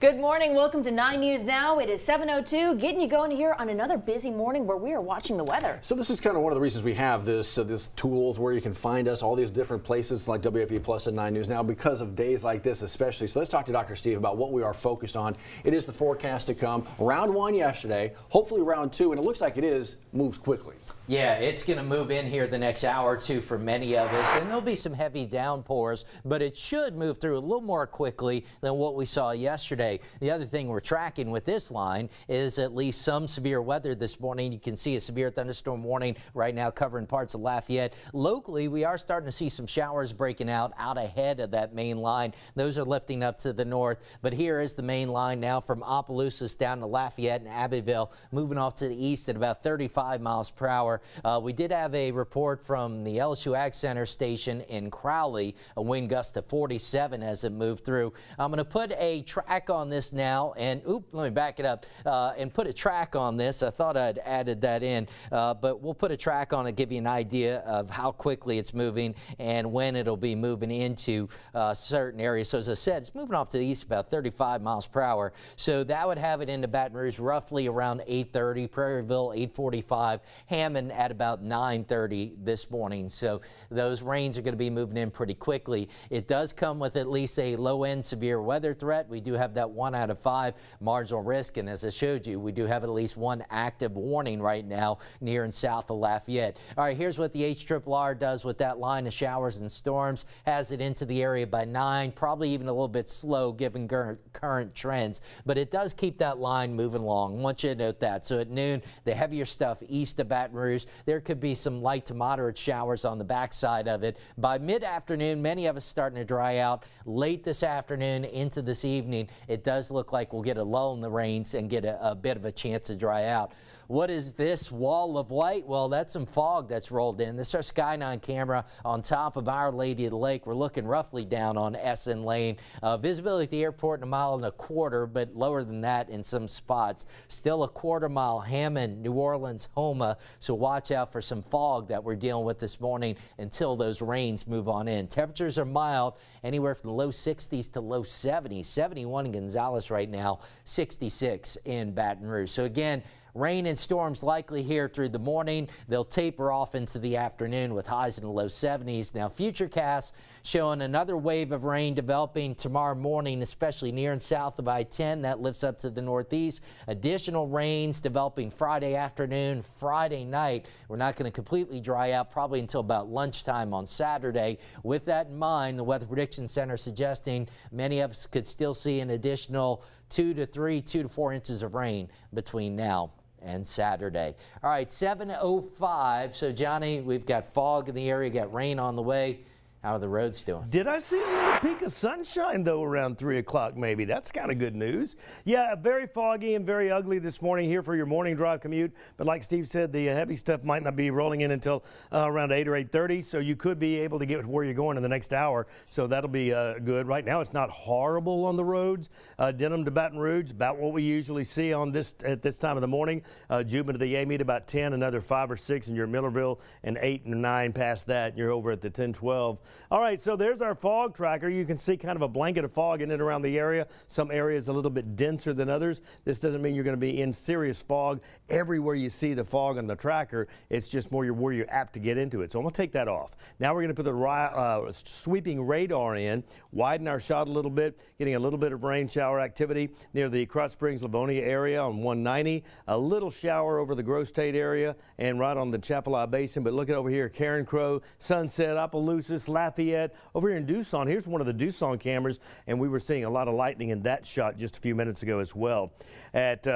Good morning. Welcome to 9 News Now. It is 7:02, getting you going here on another busy morning where we are watching the weather. So this is kind of one of the reasons we have this tools where you can find us all these different places like WAFB Plus and 9 News Now because of days like this especially. So let's talk to Dr. Steve about what we are focused on. It is the forecast to come. Round 1 yesterday, hopefully round 2, and it looks like it is moves quickly. Yeah, it's going to move in here the next hour or two for many of us, and there'll be some heavy downpours, but it should move through a little more quickly than what we saw yesterday. The other thing we're tracking with this line is at least some severe weather this morning. You can see a severe thunderstorm warning right now covering parts of Lafayette. Locally, we are starting to see some showers breaking out ahead of that main line. Those are lifting up to the north, but here is the main line now from Opelousas down to Lafayette and Abbeville, moving off to the east at about 35 miles per hour. We did have a report from the LSU Ag Center station in Crowley, a wind gust to 47 as it moved through. I'm going to put a track on this now, and let me back it up and put a track on this. I thought I'd added that in, but we'll put a track on it, give you an idea of how quickly it's moving and when it'll be moving into certain areas. So as I said, it's moving off to the east about 35 miles per hour. So that would have it into Baton Rouge roughly around 8:30, Prairieville 8:45, Hammond at about 9:30 this morning. So those rains are going to be moving in pretty quickly. It does come with at least a low-end severe weather threat. We do have that 1 out of 5 marginal risk, and as I showed you, we do have at least one active warning right now near and south of Lafayette. All right, here's what the HRRR does with that line of showers and storms. Has it into the area by 9, probably even a little bit slow given current trends, but it does keep that line moving along. I want you to note that. So at noon, the heavier stuff east of Baton Rouge, there could be some light to moderate showers on the backside of it. By mid-afternoon, many of us starting to dry out. Late this afternoon into this evening, it does look like we'll get a lull in the rains and get a bit of a chance to dry out. What is this wall of white? Well, that's some fog that's rolled in. This is our Sky9 camera on top of Our Lady of the Lake. We're looking roughly down on Essen Lane. Visibility at the airport in 1.25 miles, but lower than that in some spots. Still a 1/4 mile, Hammond, New Orleans, Houma. So watch out for some fog that we're dealing with this morning until those rains move on in. Temperatures are mild, anywhere from the low 60s to low 70s. 71 in Gonzales right now, 66 in Baton Rouge. So again, rain and storms likely here through the morning. They'll taper off into the afternoon with highs in the low 70s. Now, Futurecast showing another wave of rain developing tomorrow morning, especially near and south of I-10. That lifts up to the northeast. Additional rains developing Friday afternoon, Friday night. We're not going to completely dry out probably until about lunchtime on Saturday. With that in mind, the Weather Prediction Center suggesting many of us could still see an additional 2 to 4 inches of rain between now and Saturday. All right, 7:05. So, Johnny, we've got fog in the area, got rain on the way. How are the roads doing? Did I see a little peak of sunshine, though, around 3 o'clock maybe? That's kind of good news. Yeah, very foggy and very ugly this morning here for your morning drive commute. But like Steve said, the heavy stuff might not be rolling in until around 8 or 8:30. So you could be able to get where you're going in the next hour. So that'll be good. Right now, it's not horrible on the roads. Denham to Baton Rouge, about what we usually see on this at this time of the morning. Juba to the Amite about 10, another 5 or 6 in your Millerville, and 8 and 9 past that. And you're over at the 10-12. All right, so there's our fog tracker. You can see kind of a blanket of fog in and around the area. Some areas a little bit denser than others. This doesn't mean you're going to be in serious fog. Everywhere you see the fog on the tracker, it's just more where you're apt to get into it. So I'm going to take that off. Now we're going to put the sweeping radar in, widen our shot a little bit, getting a little bit of rain shower activity near the Krotz Springs, Livonia area on 190. A little shower over the Grove State area and right on the Chaffalot Basin. But look at over here, Karen Crow, Sunset, Opelousas, Lafayette. Over here in Doosan, here's one of the Doosan cameras, and we were seeing a lot of lightning in that shot just a few minutes ago as well. At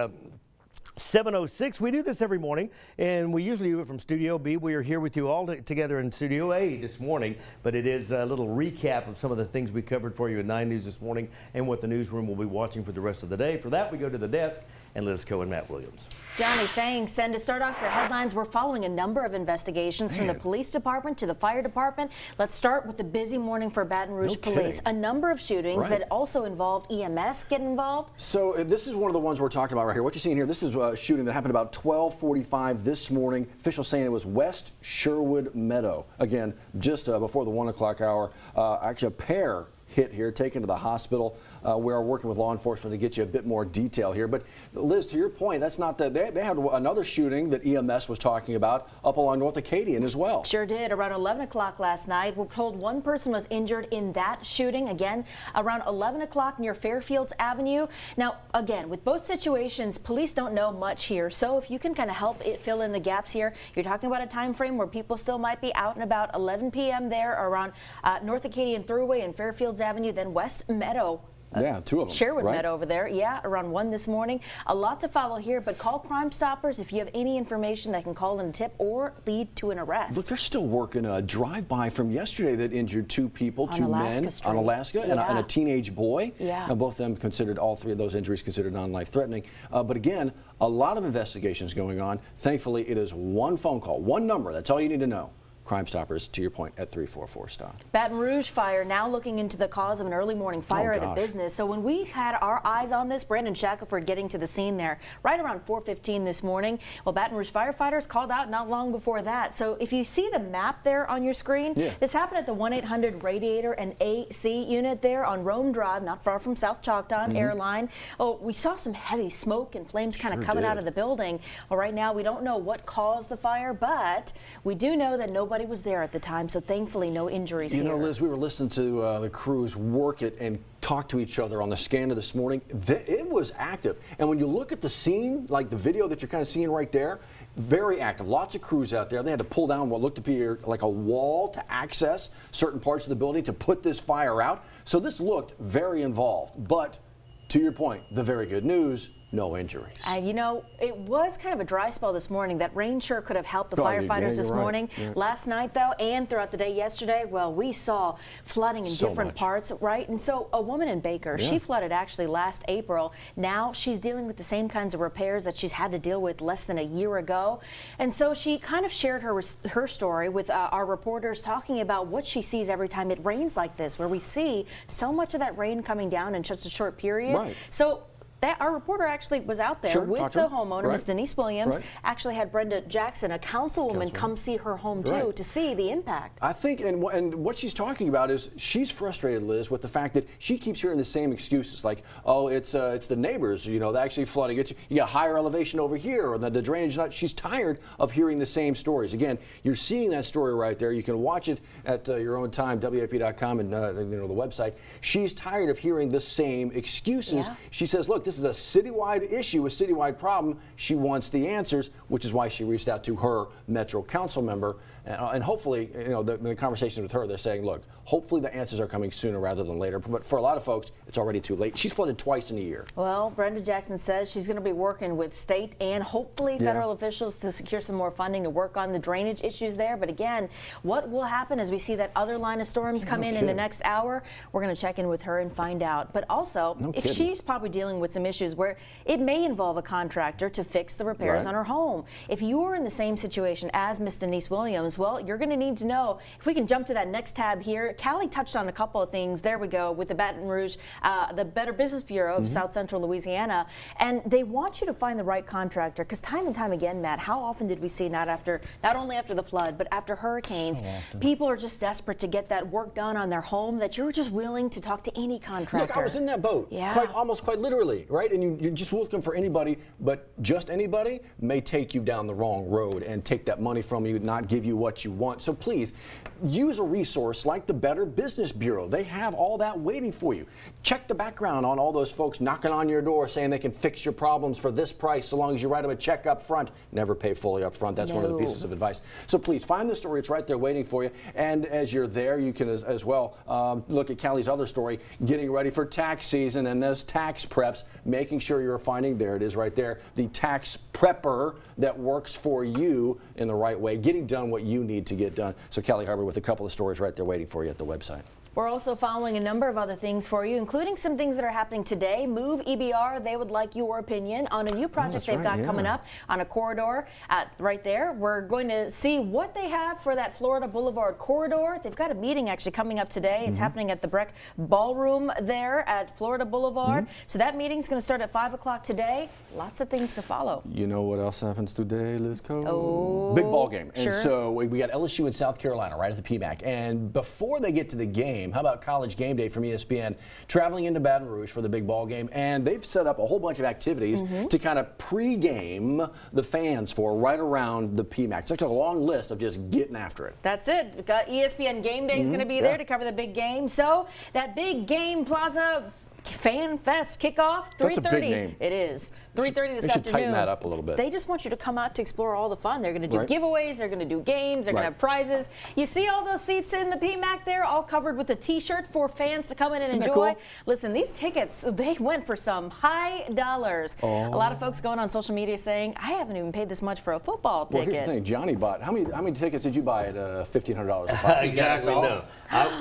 7:06. We do this every morning, and we usually do it from Studio B. We are here with you all together in Studio A this morning, but it is a little recap of some of the things we covered for you at 9 News this morning and what the newsroom will be watching for the rest of the day. For that, we go to the desk and Liz Coe and Matt Williams. Johnny, thanks. And to start off your headlines, we're following a number of investigations from the police department to the fire department. Let's start with the busy morning for Baton Rouge Police. A number of shootings that also involved EMS getting involved. So this is one of the ones we're talking about right here. What you're seeing here, this is a shooting that happened about 12:45 this morning. Officials saying it was West Sherwood Meadow. Again, just before the 1 o'clock hour. Actually, a pair hit here, taken to the hospital. we are working with law enforcement to get you a bit more detail here. But Liz, to your point, that's not that they had another shooting that EMS was talking about up along North Acadian as well. Sure did. Around 11 o'clock last night, we're told one person was injured in that shooting. Again, around 11 o'clock near Fairfields Avenue. Now, again, with both situations, police don't know much here. So if you can kind of help it fill in the gaps here, you're talking about a time frame where people still might be out and about. 11 p.m. there around North Acadian Thruway and Fairfields Avenue, then West Meadow. Yeah, two of them. Sherwood right? Meadow over there. Yeah, around 1 this morning. A lot to follow here, but call Crime Stoppers if you have any information that can call in a tip or lead to an arrest. Look, they're still working a drive-by from yesterday that injured two people, two men Street. on Alaska, and a teenage boy. Yeah. Both of them considered, all three of those injuries considered non-life threatening. But again, a lot of investigations going on. Thankfully, it is one phone call, one number. That's all you need to know. Crime Stoppers, to your point, at 344-STOP. Baton Rouge fire now looking into the cause of an early morning fire at a business. So when we had our eyes on this, Brandon Shackelford getting to the scene there right around 4:15 this morning. Well, Baton Rouge firefighters called out not long before that. So if you see the map there on your screen, this happened at the 1-800 Radiator and AC unit there on Rome Drive, not far from South Chalktown Airline. Oh, we saw some heavy smoke and flames kind of coming out of the building. Well, right now we don't know what caused the fire, but we do know that nobody was there at the time, so thankfully no injuries here. You know, Liz, we were listening to the crews work it and talk to each other on the scanner this morning. It was active. And when you look at the scene, like the video that you're kind of seeing right there, very active. Lots of crews out there. They had to pull down what looked to be like a wall to access certain parts of the building to put this fire out. So this looked very involved. But to your point, the very good news, no injuries. You know, it was kind of a dry spell this morning. That rain sure could have helped the firefighters this morning. Yeah. Last night, though, and throughout the day yesterday, well, we saw flooding in different parts, right? And so a woman in Baker, she flooded actually last April. Now she's dealing with the same kinds of repairs that she's had to deal with less than a year ago. And so she kind of shared her story with our reporters, talking about what she sees every time it rains like this, where we see so much of that rain coming down in such a short period. Right. So our reporter actually was out there with the homeowner, Ms. Denise Williams, actually had Brenda Jackson, a councilwoman, come see her home too to see the impact. I think, and what she's talking about is she's frustrated, Liz, with the fact that she keeps hearing the same excuses, like, oh, it's the neighbors, you know, they're actually flooding. You got higher elevation over here, or the drainage not. She's tired of hearing the same stories. Again, you're seeing that story right there. You can watch it at your own time, WAFB.com, and you know, the website. She's tired of hearing the same excuses. She says, look, this is a citywide issue, a citywide problem. She wants the answers, which is why she reached out to her Metro Council member. And hopefully, you know, the conversations with her, they're saying, look, hopefully the answers are coming sooner rather than later. But for a lot of folks, it's already too late. She's flooded twice in a year. Well, Brenda Jackson says she's going to be working with state and hopefully federal officials to secure some more funding to work on the drainage issues there. But again, what will happen as we see that other line of storms come in the next hour? We're going to check in with her and find out. But also, if she's probably dealing with some issues where it may involve a contractor to fix the repairs on her home. If you are in the same situation as Miss Denise Williams, well, you're going to need to know. If we can jump to that next tab here, Callie touched on a couple of things. There we go, with the Baton Rouge, the Better Business Bureau of South Central Louisiana, and they want you to find the right contractor, because time and time again, Matt, how often did we see not only after the flood, but after hurricanes, people are just desperate to get that work done on their home that you're just willing to talk to any contractor. Look, I was in that boat, almost quite literally, right? And you're just looking for anybody, but just anybody may take you down the wrong road and take that money from you, not give you what you want. So please, use a resource like the Better Business Bureau. They have all that waiting for you. Check the background on all those folks knocking on your door saying they can fix your problems for this price so long as you write them a check up front. Never pay fully up front. That's one of the pieces of advice. So please, find the story. It's right there waiting for you. And as you're there, you can as well look at Callie's other story, getting ready for tax season and those tax preps, making sure you're finding, there it is right there, the tax prepper that works for you in the right way, getting done what you need to get done. So Callie Harbor with a couple of stories right there waiting for you at the website. We're also following a number of other things for you, including some things that are happening today. Move EBR, they would like your opinion on a new project they've got coming up on a corridor right there. We're going to see what they have for that Florida Boulevard corridor. They've got a meeting actually coming up today. It's happening at the Breck Ballroom there at Florida Boulevard. So that meeting's going to start at 5 o'clock today. Lots of things to follow. You know what else happens today, Liz Cole? Big ball game. And so we got LSU in South Carolina right at the PMAC. And before they get to the game, game. How about College Game Day from ESPN traveling into Baton Rouge for the big ball game, and they've set up a whole bunch of activities to kind of pregame the fans for right around the PMAC. It's like a long list of just getting after it. That's it. We've got ESPN Game Day is going to be there to cover the big game. So that big game plaza Fan Fest kickoff, 3:30. That's a big name. It is. 3:30 this afternoon. They should tighten that up a little bit. They just want you to come out to explore all the fun. They're going to do Right. giveaways. They're going to do games. They're going to have prizes. You see all those seats in the PMAC there, all covered with a T-shirt for fans to come in and Isn't that enjoy. cool? Listen, these tickets, they went for some high dollars. A lot of folks going on social media saying, I haven't even paid this much for a football Well, ticket. here's the thing. Johnny bought, how many tickets did you buy at $1,500 a pop? Exactly. No.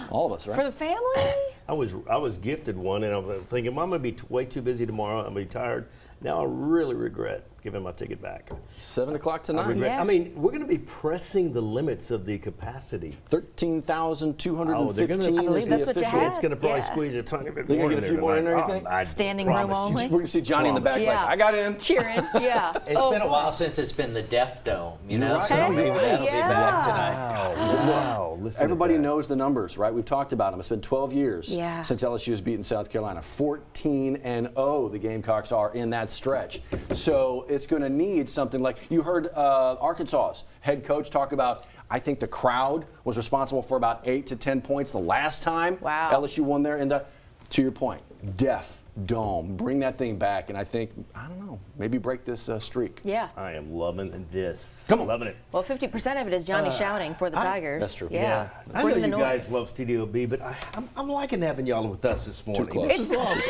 All of us, right? For the family? I was gifted one, and I was thinking, Mom, I'm going to be way too busy tomorrow. I'm going to be tired. Now I really regret giving my ticket back. 7 o'clock tonight. Yeah. I mean, we're going to be pressing the limits of the capacity. 13,215 I believe is that's the what you official. had. It's going to probably Yeah. squeeze a tiny bit They more gonna in get a there few more in tonight. there, you think? I Standing promise room you. only? We're going to see Johnny in the back Yeah. like, I got in. Cheering, yeah. It's Oh, been a boy. while since it's been the Deaf Dome, you know, Right. so Hey, maybe that'll be back yeah. tonight. Wow. Listen to Everybody that. knows the numbers, right? We've talked about them. It's been 12 years Yeah. since LSU has beaten South Carolina. 14-0 the Gamecocks are in that stretch. So it's going to need something like, you heard Arkansas's head coach talk about, I think the crowd was responsible for about 8 to 10 points the last time Wow. LSU won there. And to your point, Deaf Dome, bring that thing back, and I think, I don't know, maybe break this streak. Yeah. I am loving this. Come on. Loving it. Well, 50% of it is Johnny shouting for the Tigers. That's true. Yeah. I know Bring the you guys noise. love Studio B, but I'm liking having y'all with us this morning. close. This is awesome.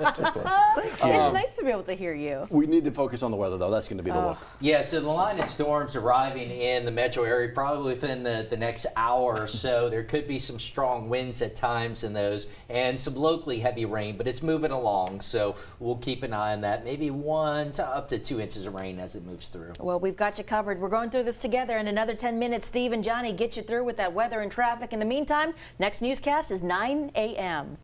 It's nice to be able to hear you. We need to focus on the weather, though. That's going to be the look. Yeah, so the line of storms arriving in the metro area probably within the next hour or so. There could be some strong winds at times in those and some locally heavy rain, but it's moving along. So we'll keep an eye on that. Maybe 1 to up to 2 inches of rain as it moves through. Well, we've got you covered. We're going through this together. In another 10 minutes, Steve and Johnny get you through with that weather and traffic. In the meantime, next newscast is 9 a.m.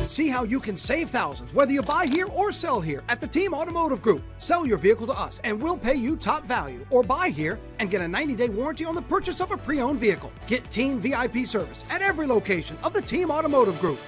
See how you can save thousands whether you buy here or sell here at the Team Automotive Group. Sell your vehicle to us and we'll pay you top value, or buy here and get a 90-day warranty on the purchase of a pre-owned vehicle. Get Team VIP service at every location of the Team Automotive Group.